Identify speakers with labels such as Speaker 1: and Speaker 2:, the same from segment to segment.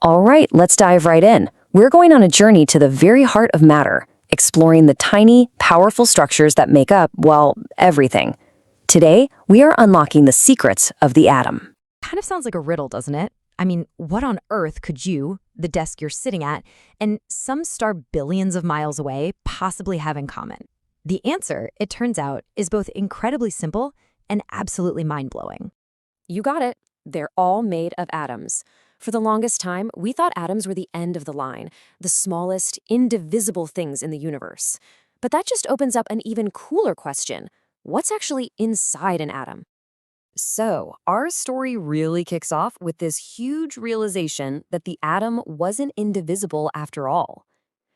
Speaker 1: All right, let's dive right in. We're going on a journey to the very heart of matter, exploring the tiny, powerful structures that make up, well, everything. Today, we are unlocking the secrets of the atom.
Speaker 2: Kind of sounds like a riddle, doesn't it? I mean, what on earth could you, the desk you're sitting at, and some star billions of miles away possibly have in common? The answer, it turns out, is both incredibly simple and absolutely mind-blowing.
Speaker 1: You got it. They're all made of atoms. For the longest time, we thought atoms were the end of the line, the smallest, indivisible things in the universe. But that just opens up an even cooler question. What's actually inside an atom? So, our story really kicks off with this huge realization that the atom wasn't indivisible after all.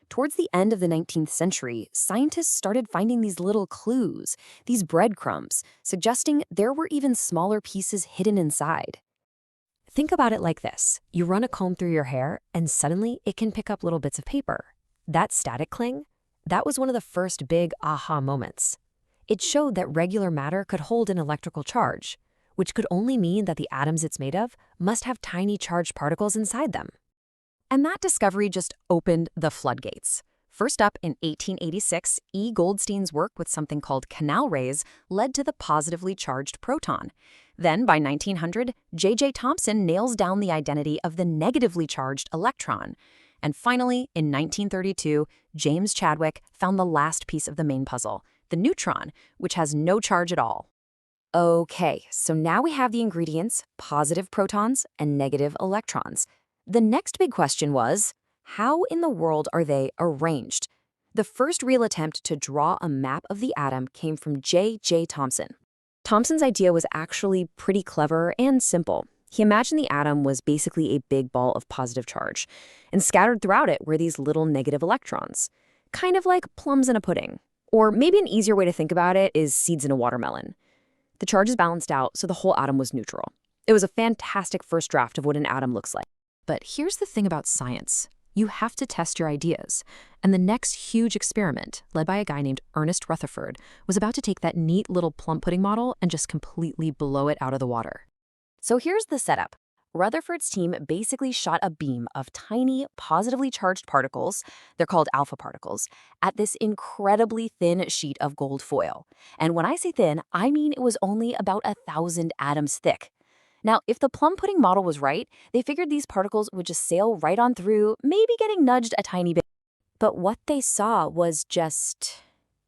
Speaker 1: Towards the end of the 19th century, scientists started finding these little clues, these breadcrumbs, suggesting there were even smaller pieces hidden inside.
Speaker 2: Think about it like this. You run a comb through your hair, and suddenly it can pick up little bits of paper. That static cling, that was one of the first big aha moments. It showed that regular matter could hold an electrical charge, which could only mean that the atoms it's made of must have tiny charged particles inside them. And that discovery just opened the floodgates. First up, in 1886, E. Goldstein's work with something called canal rays led to the positively charged proton. Then, by 1900, J.J. Thomson nails down the identity of the negatively charged electron. And finally, in 1932, James Chadwick found the last piece of the main puzzle, the neutron, which has no charge at all. Okay, so now we have the ingredients, positive protons and negative electrons. The next big question was, how in the world are they arranged? The first real attempt to draw a map of the atom came from J.J. Thomson. Thomson's idea was actually pretty clever and simple. He imagined the atom was basically a big ball of positive charge, and scattered throughout it were these little negative electrons, kind of like plums in a pudding. Or maybe an easier way to think about it is seeds in a watermelon. The charge is balanced out, so the whole atom was neutral. It was a fantastic first draft of what an atom looks like. But here's the thing about science. You have to test your ideas. And the next huge experiment, led by a guy named Ernest Rutherford, was about to take that neat little plum pudding model and just completely blow it out of the water.
Speaker 1: So here's the setup. Rutherford's team basically shot a beam of tiny, positively charged particles, they're called alpha particles, at this incredibly thin sheet of gold foil. And when I say thin, I mean it was only about 1,000 atoms thick. Now, if the plum pudding model was right, they figured these particles would just sail right on through, maybe getting nudged a tiny bit. But what they saw was just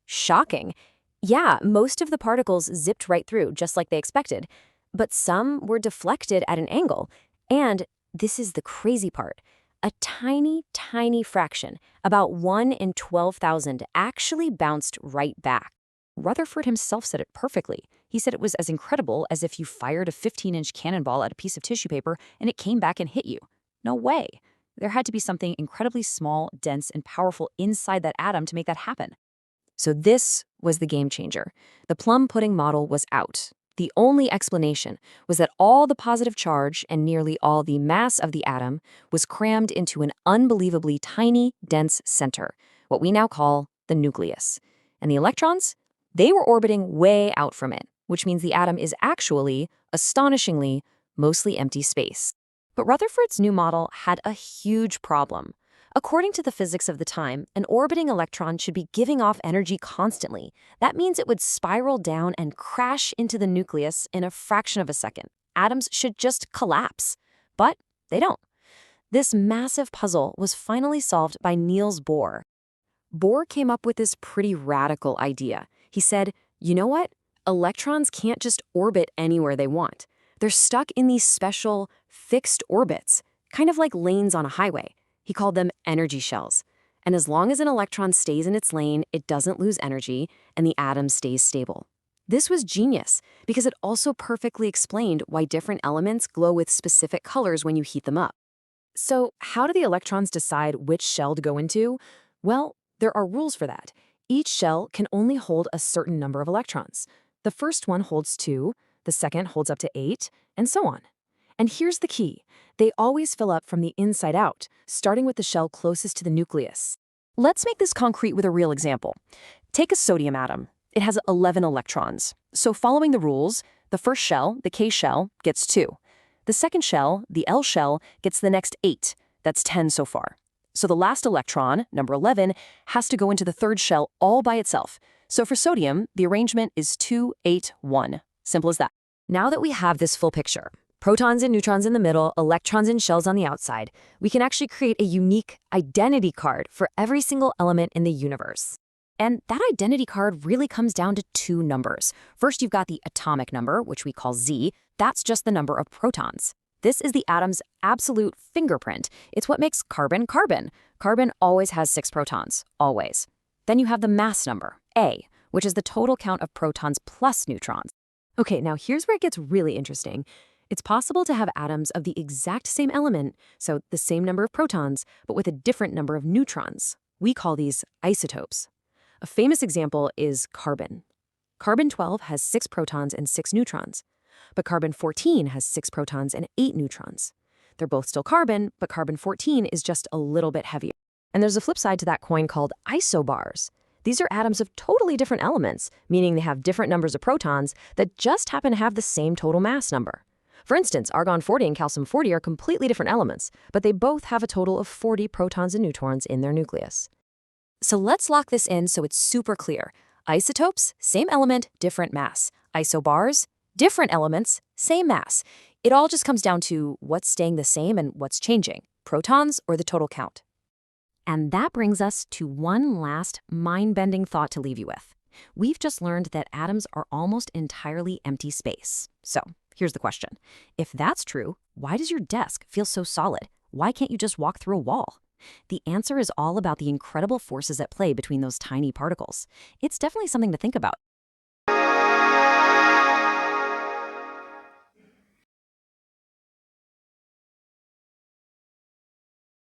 Speaker 1: shocking. Yeah, most of the particles zipped right through, just like they expected. But some were deflected at an angle. And this is the crazy part. A tiny, tiny fraction, about 1 in 12,000, actually bounced right back. Rutherford himself said it perfectly. He said it was as incredible as if you fired a 15-inch cannonball at a piece of tissue paper and it came back and hit you. No way. There had to be something incredibly small, dense, and powerful inside that atom to make that happen. So this was the game changer. The plum pudding model was out. The only explanation was that all the positive charge and nearly all the mass of the atom was crammed into an unbelievably tiny, dense center, what we now call the nucleus. And the electrons? They were orbiting way out from it, which means the atom is actually, astonishingly, mostly empty space. But Rutherford's new model had a huge problem. According to the physics of the time, an orbiting electron should be giving off energy constantly. That means it would spiral down and crash into the nucleus in a fraction of a second. Atoms should just collapse. But they don't. This massive puzzle was finally solved by Niels Bohr. Bohr came up with this pretty radical idea. He said, you know what? Electrons can't just orbit anywhere they want. They're stuck in these special, fixed orbits, kind of like lanes on a highway. He called them energy shells. And as long as an electron stays in its lane, it doesn't lose energy, and the atom stays stable. This was genius, because it also perfectly explained why different elements glow with specific colors when you heat them up. So how do the electrons decide which shell to go into? Well, there are rules for that. Each shell can only hold a certain number of electrons. The first one holds 2, the second holds up to 8, and so on. And here's the key. They always fill up from the inside out, starting with the shell closest to the nucleus. Let's make this concrete with a real example. Take a sodium atom. It has 11 electrons. So following the rules, the first shell, the K shell, gets 2. The second shell, the L shell, gets the next 8.
Speaker 3: That's 10 so far. So the last electron, number 11, has to go into the third shell all by itself. So for sodium, the arrangement is 2, 8, 1. Simple as that.
Speaker 2: Now that we have this full picture, protons and neutrons in the middle, electrons and shells on the outside, we can actually create a unique identity card for every single element in the universe. And that identity card really comes down to two numbers. First, you've got the atomic number, which we call Z. That's just the number of protons. This is the atom's absolute fingerprint. It's what makes carbon carbon. Carbon always has 6 protons, always. Then you have the mass number, A, which is the total count of protons plus neutrons. Okay, now here's where it gets really interesting. It's possible to have atoms of the exact same element, so the same number of protons, but with a different number of neutrons. We call these isotopes. A famous example is carbon. Carbon-12 has 6 protons and 6 neutrons, but carbon-14 has 6 protons and 8 neutrons. They're both still carbon, but carbon-14 is just a little bit heavier. And there's a flip side to that coin called isobars. These are atoms of totally different elements, meaning they have different numbers of protons that just happen to have the same total mass number. For instance, argon-40 and calcium-40 are completely different elements, but they both have a total of 40 protons and neutrons in their nucleus. So let's lock this in so it's super clear. Isotopes, same element, different mass. Isobars, different elements, same mass. It all just comes down to what's staying the same and what's changing, protons or the total count. And that brings us to one last mind-bending thought to leave you with. We've just learned that atoms are almost entirely empty space. So here's the question. If that's true, why does your desk feel so solid? Why can't you just walk through a wall? The answer is all about the incredible forces at play between those tiny particles. It's definitely something to think about.